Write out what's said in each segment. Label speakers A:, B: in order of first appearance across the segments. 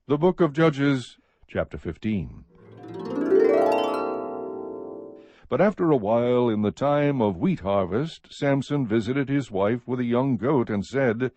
A: The Book of Judges, chapter 15. But after a while, in the time of wheat harvest, Samson visited his wife with a young goat, and said,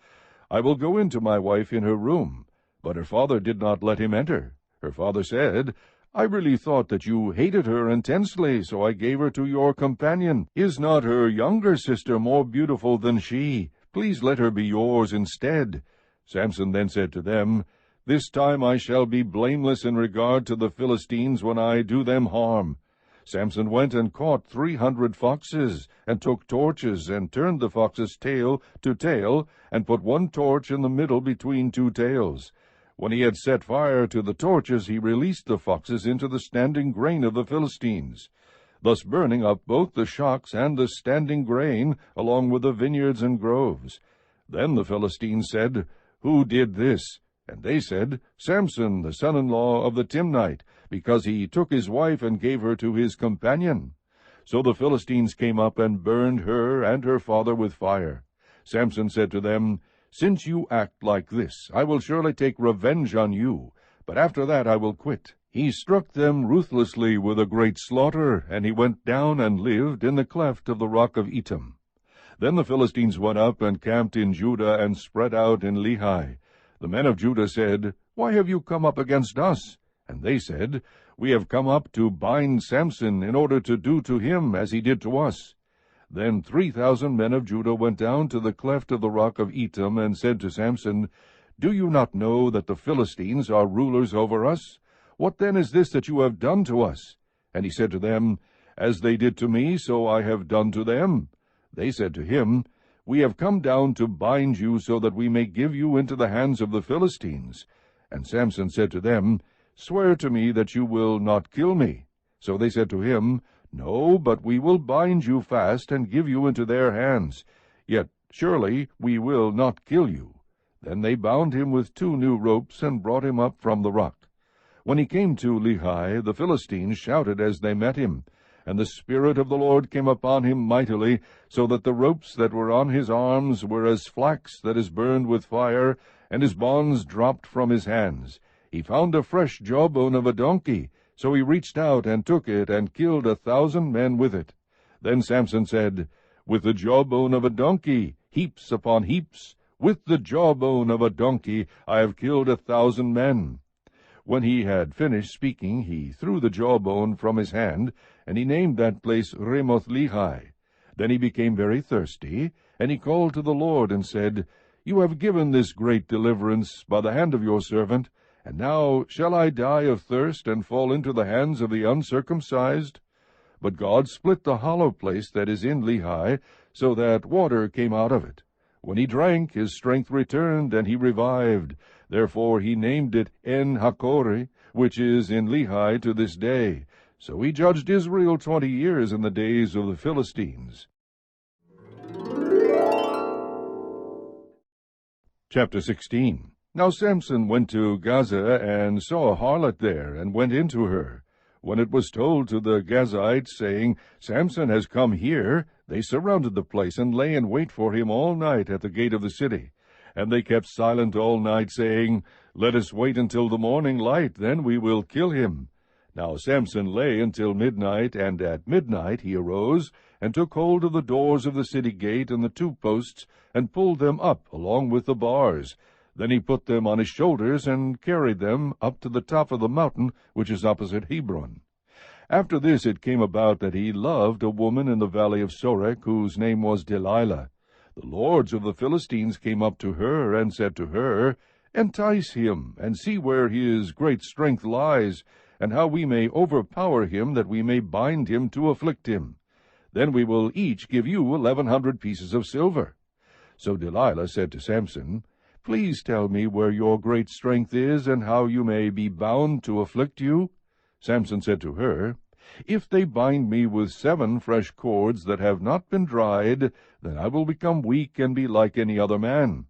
A: I will go in to my wife in her room. But her father did not let him enter. Her father said, I really thought that you hated her intensely, so I gave her to your companion. Is not her younger sister more beautiful than she? Please let her be yours instead. Samson then said to them, This time I shall be blameless in regard to the Philistines when I do them harm. Samson went and caught 300 foxes, and took torches, and turned the fox's tail to tail, and put one torch in the middle between two tails. When he had set fire to the torches, he released the foxes into the standing grain of the Philistines, thus burning up both the shocks and the standing grain, along with the vineyards and groves. Then the Philistines said, Who did this? And they said, Samson, the son-in-law of the Timnite, because he took his wife and gave her to his companion. So the Philistines came up and burned her and her father with fire. Samson said to them, Since you act like this, I will surely take revenge on you, but after that I will quit. He struck them ruthlessly with a great slaughter, and he went down and lived in the cleft of the rock of Etam. Then the Philistines went up and camped in Judah and spread out in Lehi. The men of Judah said, Why have you come up against us? And they said, We have come up to bind Samson in order to do to him as he did to us. Then 3,000 men of Judah went down to the cleft of the rock of Etam and said to Samson, Do you not know that the Philistines are rulers over us? What then is this that you have done to us? And he said to them, As they did to me, so I have done to them. They said to him, We have come down to bind you so that we may give you into the hands of the Philistines. And Samson said to them, Swear to me that you will not kill me. So they said to him, No, but we will bind you fast and give you into their hands. Yet surely we will not kill you. Then they bound him with 2 new ropes and brought him up from the rock. When he came to Lehi, the Philistines shouted as they met him, and the Spirit of the Lord came upon him mightily, so that the ropes that were on his arms were as flax that is burned with fire, and his bonds dropped from his hands. He found a fresh jawbone of a donkey, so he reached out and took it, and killed 1,000 men with it. Then Samson said, With the jawbone of a donkey, heaps upon heaps, with the jawbone of a donkey, I have killed 1,000 men. When he had finished speaking, he threw the jawbone from his hand, and he named that place Ramoth-Lehi. Then he became very thirsty, and he called to the Lord, and said, You have given this great deliverance by the hand of your servant, and now shall I die of thirst, and fall into the hands of the uncircumcised? But God split the hollow place that is in Lehi, so that water came out of it. When he drank, his strength returned, and he revived. Therefore he named it En-Hakkore, which is in Lehi to this day. So he judged Israel 20 years in the days of the Philistines. Chapter 16. Now Samson went to Gaza, and saw a harlot there, and went into her. When it was told to the Gazites, saying, Samson has come here, they surrounded the place, and lay in wait for him all night at the gate of the city. And they kept silent all night, saying, Let us wait until the morning light, then we will kill him. Now Samson lay until midnight, and at midnight he arose, and took hold of the doors of the city gate and the 2 posts, and pulled them up along with the bars. Then he put them on his shoulders, and carried them up to the top of the mountain which is opposite Hebron. After this it came about that he loved a woman in the valley of Sorek, whose name was Delilah. The lords of the Philistines came up to her, and said to her, Entice him, and see where his great strength lies, and how we may overpower him, that we may bind him to afflict him. Then we will each give you 1,100 pieces of silver. So Delilah said to Samson, Please tell me where your great strength is, and how you may be bound to afflict you. Samson said to her, If they bind me with 7 fresh cords that have not been dried, then I will become weak and be like any other man.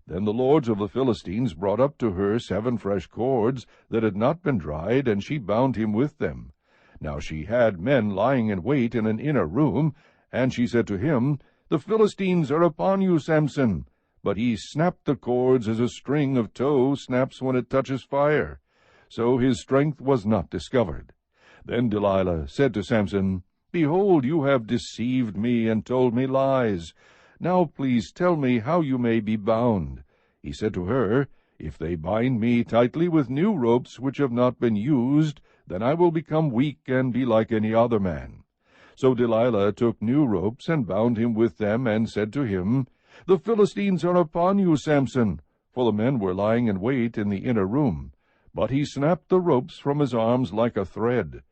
A: Then the lords of the Philistines brought up to her 7 fresh cords that had not been dried, and she bound him with them. Now she had men lying in wait in an inner room, and she said to him, The Philistines are upon you, Samson. but he snapped the cords as a string of tow snaps when it touches fire. So his strength was not discovered. Then Delilah said to Samson, Behold, you have deceived me and told me lies. Now please tell me how you may be bound. He said to her, If they bind me tightly with new ropes which have not been used, then I will become weak and be like any other man. So Delilah took new ropes and bound him with them, and said to him, The Philistines are upon you, Samson. For the men were lying in wait in the inner room. But he snapped the ropes from his arms like a thread.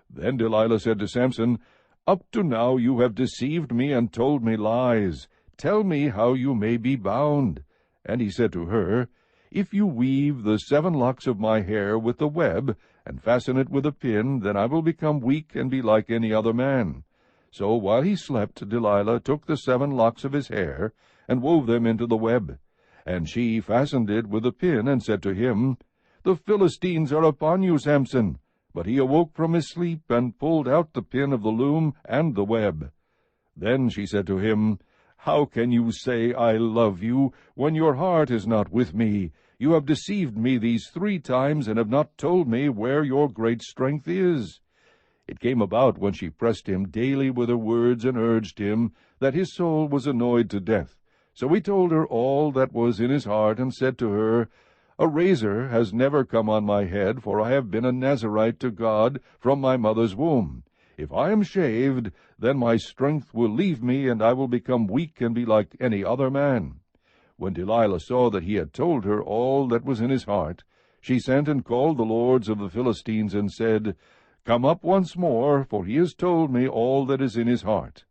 A: Then Delilah said to Samson, Up to now you have deceived me and told me lies. Tell me how you may be bound. And he said to her, If you weave the 7 locks of my hair with the web, and fasten it with a pin, then I will become weak and be like any other man. So while he slept, Delilah took the 7 locks of his hair, and wove them into the web. And she fastened it with a pin, and said to him, The Philistines are upon you, Samson. But he awoke from his sleep, and pulled out the pin of the loom and the web. Then she said to him, How can you say, I love you, when your heart is not with me? You have deceived me these 3 times, and have not told me where your great strength is. It came about, when she pressed him daily with her words and urged him, that his soul was annoyed to death. So he told her all that was in his heart, and said to her, A razor has never come on my head, for I have been a Nazarite to God from my mother's womb. If I am shaved, then my strength will leave me, and I will become weak and be like any other man. When Delilah saw that he had told her all that was in his heart, she sent and called the lords of the Philistines, and said, Come up once more, for he has told me all that is in his heart.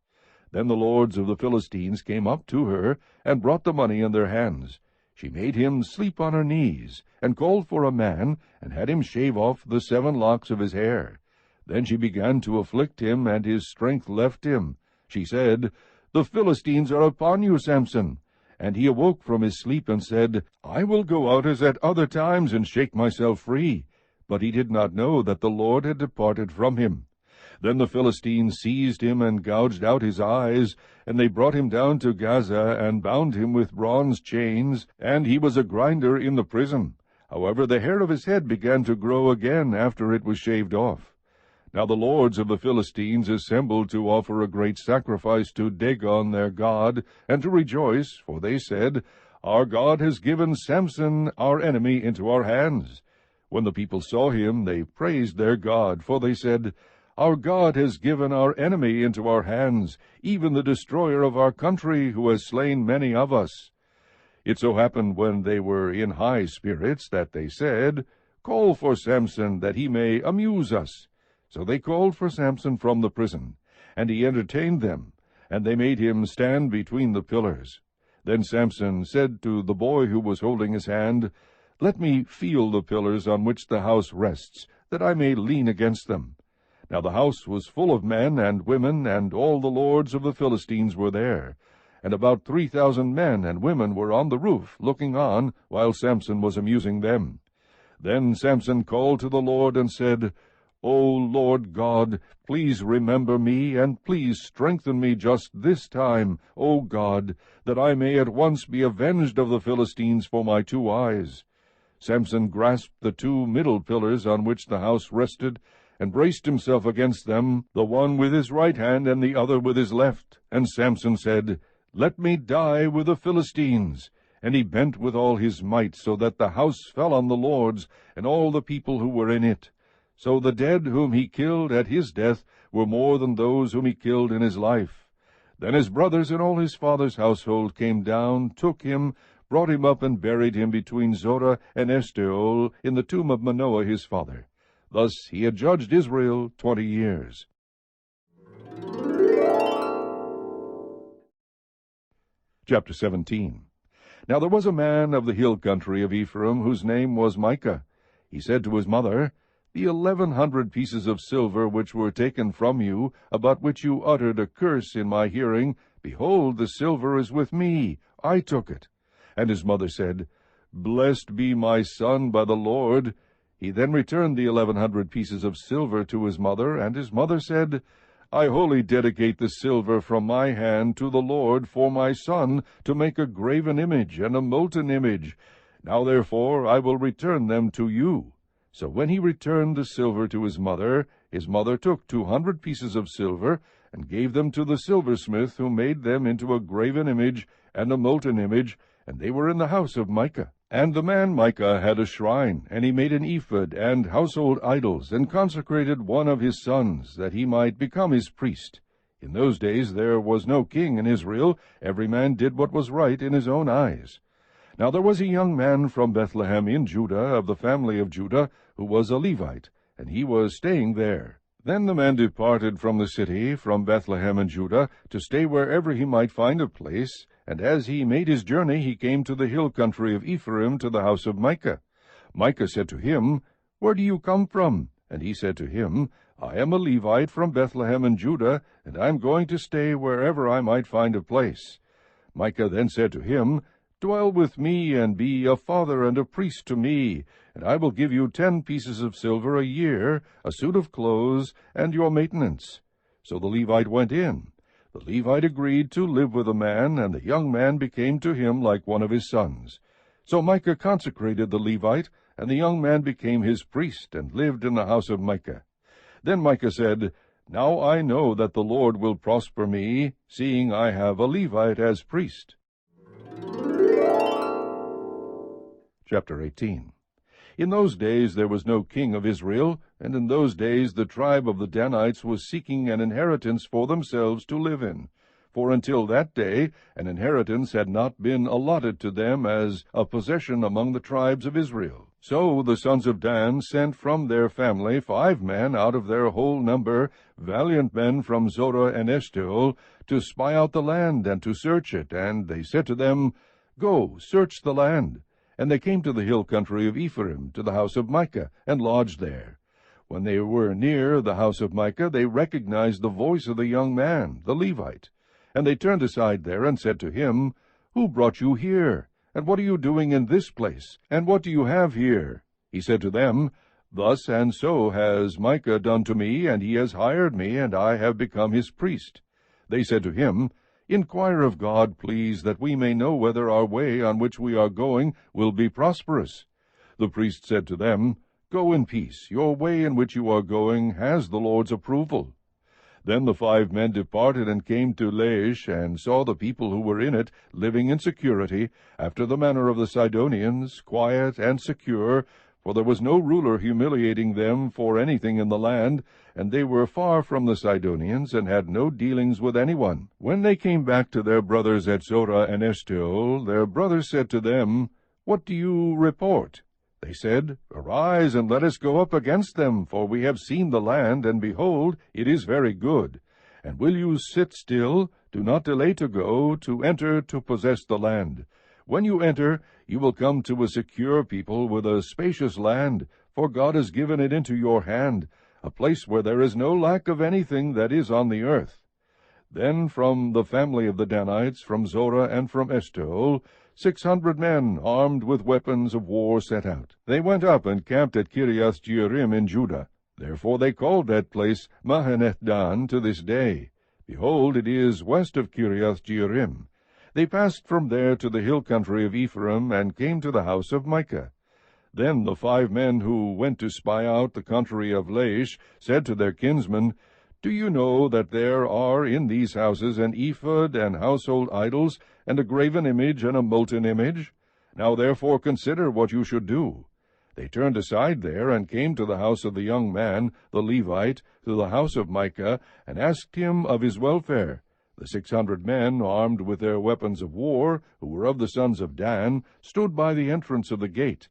A: Then the lords of the Philistines came up to her, and brought the money in their hands. She made him sleep on her knees, and called for a man, and had him shave off the 7 locks of his hair. Then she began to afflict him, and his strength left him. She said, The Philistines are upon you, Samson. And he awoke from his sleep, and said, I will go out as at other times, and shake myself free. But he did not know that the Lord had departed from him. Then the Philistines seized him, and gouged out his eyes, and they brought him down to Gaza, and bound him with bronze chains, and he was a grinder in the prison. However, the hair of his head began to grow again after it was shaved off. Now the lords of the Philistines assembled to offer a great sacrifice to Dagon their god, and to rejoice, for they said, Our God has given Samson our enemy into our hands. When the people saw him, they praised their God, for they said, Our God has given our enemy into our hands, even the destroyer of our country, who has slain many of us. It so happened, when they were in high spirits, that they said, Call for Samson, that he may amuse us. So they called for Samson from the prison, and he entertained them, and they made him stand between the pillars. Then Samson said to the boy who was holding his hand, Let me feel the pillars on which the house rests, that I may lean against them. Now the house was full of men and women, and all the lords of the Philistines were there. And about 3,000 men and women were on the roof, looking on, while Samson was amusing them. Then Samson called to the Lord, and said, O Lord God, please remember me, and please strengthen me just this time, O God, that I may at once be avenged of the Philistines for my 2 eyes. Samson grasped the 2 middle pillars on which the house rested, and braced himself against them, the one with his right hand and the other with his left. And Samson said, Let me die with the Philistines. And he bent with all his might, so that the house fell on the lords, and all the people who were in it. So the dead whom he killed at his death were more than those whom he killed in his life. Then his brothers and all his father's household came down, took him, brought him up, and buried him between Zorah and Eshtaol in the tomb of Manoah his father. Thus he had judged Israel 20 years. Chapter 17. Now there was a man of the hill country of Ephraim, whose name was Micah. He said to his mother, The 1,100 pieces of silver which were taken from you, about which you uttered a curse in my hearing, behold, the silver is with me. I took it. And his mother said, Blessed be my son by the Lord. He then returned the 1,100 pieces of silver to his mother, and his mother said, I wholly dedicate the silver from my hand to the Lord for my son, to make a graven image and a molten image. Now therefore I will return them to you." So when he returned the silver to his mother took 200 pieces of silver, and gave them to the silversmith, who made them into a graven image and a molten image, and they were in the house of Micah. And the man Micah had a shrine, and he made an ephod and household idols, and consecrated one of his sons, that he might become his priest. In those days there was no king in Israel. Every man did what was right in his own eyes. Now there was a young man from Bethlehem in Judah, of the family of Judah, who was a Levite, and he was staying there. Then the man departed from the city, from Bethlehem in Judah, to stay wherever he might find a place. And as he made his journey, he came to the hill country of Ephraim, to the house of Micah. Micah said to him, "Where do you come from?" And he said to him, "I am a Levite from Bethlehem in Judah, and I am going to stay wherever I might find a place." Micah then said to him, "Dwell with me, and be a father and a priest to me, and I will give you 10 pieces of silver a year, a suit of clothes, and your maintenance." So the Levite went in. The Levite agreed to live with the man, and the young man became to him like one of his sons. So Micah consecrated the Levite, and the young man became his priest, and lived in the house of Micah. Then Micah said, "Now I know that the Lord will prosper me, seeing I have a Levite as priest." Chapter 18. In those days there was no king of Israel, and in those days the tribe of the Danites was seeking an inheritance for themselves to live in. For until that day an inheritance had not been allotted to them as a possession among the tribes of Israel. So the sons of Dan sent from their family 5 men out of their whole number, valiant men from Zorah and Eshtaol, to spy out the land and to search it. And they said to them, "Go, search the land." And they came to the hill country of Ephraim, to the house of Micah, and lodged there. When they were near the house of Micah, they recognized the voice of the young man, the Levite. And they turned aside there, and said to him, "Who brought you here? And what are you doing in this place? And what do you have here?" He said to them, "Thus and so has Micah done to me, and he has hired me, and I have become his priest." They said to him, "Inquire of God, please, that we may know whether our way on which we are going will be prosperous." The priest said to them, "Go in peace. Your way in which you are going has the Lord's approval." Then the 5 men departed and came to Laish, and saw the people who were in it living in security, after the manner of the Sidonians, quiet and secure, for there was no ruler humiliating them for anything in the land, and they were far from the Sidonians, and had no dealings with anyone. When they came back to their brothers at Zorah and Eshtaol, their brothers said to them, "What do you report?" They said, "Arise, and let us go up against them, for we have seen the land, and behold, it is very good. And will you sit still? Do not delay to go, to enter, to possess the land. When you enter, you will come to a secure people with a spacious land, for God has given it into your hand, a place where there is no lack of anything that is on the earth." Then from the family of the Danites, from Zorah and from Eshtaol, 600 men armed with weapons of war set out. They went up and camped at Kiriath Jearim in Judah. Therefore they called that place Mahaneth Dan to this day. Behold, it is west of Kiriath Jearim. They passed from there to the hill country of Ephraim, and came to the house of Micah. Then the 5 men who went to spy out the country of Laish said to their kinsmen, "Do you know that there are in these houses an ephod and household idols, and a graven image and a molten image? Now therefore consider what you should do." They turned aside there, and came to the house of the young man, the Levite, to the house of Micah, and asked him of his welfare. The 600 men, armed with their weapons of war, who were of the sons of Dan, stood by the entrance of the gate.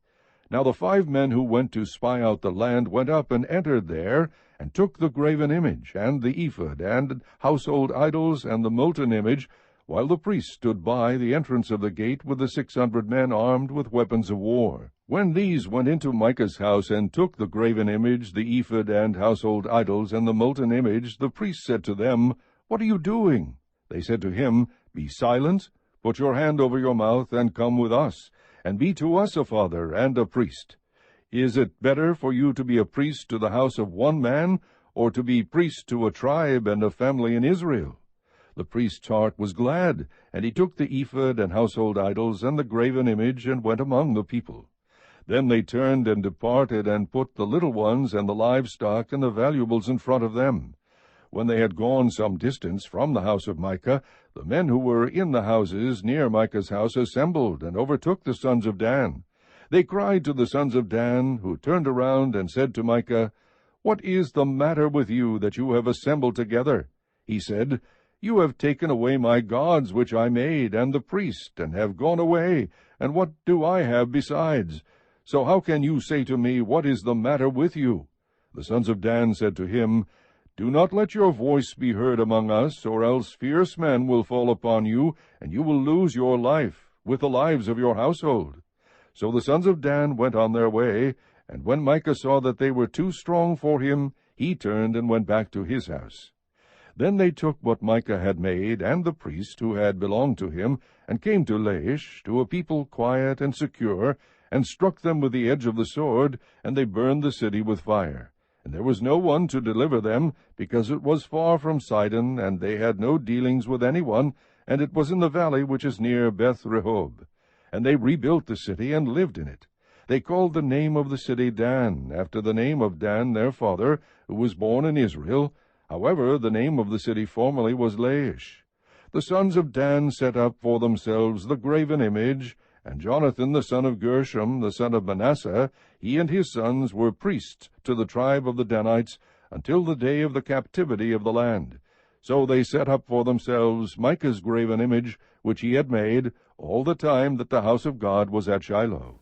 A: Now the 5 men who went to spy out the land went up and entered there, and took the graven image, and the ephod, and household idols, and the molten image, while the priest stood by the entrance of the gate with the 600 men armed with weapons of war. When these went into Micah's house, and took the graven image, the ephod, and household idols, and the molten image, the priest said to them, "What are you doing?" They said to him, "Be silent, put your hand over your mouth, and come with us, and be to us a father and a priest. Is it better for you to be a priest to the house of one man, or to be priest to a tribe and a family in Israel. The priest's heart was glad, and he took the ephod and household idols and the graven image, and went among the people. Then they turned and departed, and put the little ones and the livestock and the valuables in front of them. When they had gone some distance from the house of Micah, the men who were in the houses near Micah's house assembled, and overtook the sons of Dan. They cried to the sons of Dan, who turned around and said to Micah, "What is the matter with you, that you have assembled together?" He said, "You have taken away my gods which I made, and the priest, and have gone away, and what do I have besides? So how can you say to me, What is the matter with you?" The sons of Dan said to him, "Do not let your voice be heard among us, or else fierce men will fall upon you, and you will lose your life, with the lives of your household." So the sons of Dan went on their way, and when Micah saw that they were too strong for him, he turned and went back to his house. Then they took what Micah had made, and the priest who had belonged to him, and came to Laish, to a people quiet and secure, and struck them with the edge of the sword, and they burned the city with fire. And there was no one to deliver them, because it was far from Sidon, and they had no dealings with anyone, and it was in the valley which is near Beth-rehob. And they rebuilt the city, and lived in it. They called the name of the city Dan, after the name of Dan their father, who was born in Israel. However, the name of the city formerly was Laish. The sons of Dan set up for themselves the graven image, and Jonathan the son of Gershom, the son of Manasseh, he and his sons were priests to the tribe of the Danites, until the day of the captivity of the land. So they set up for themselves Micah's graven image, which he had made, all the time that the house of God was at Shiloh.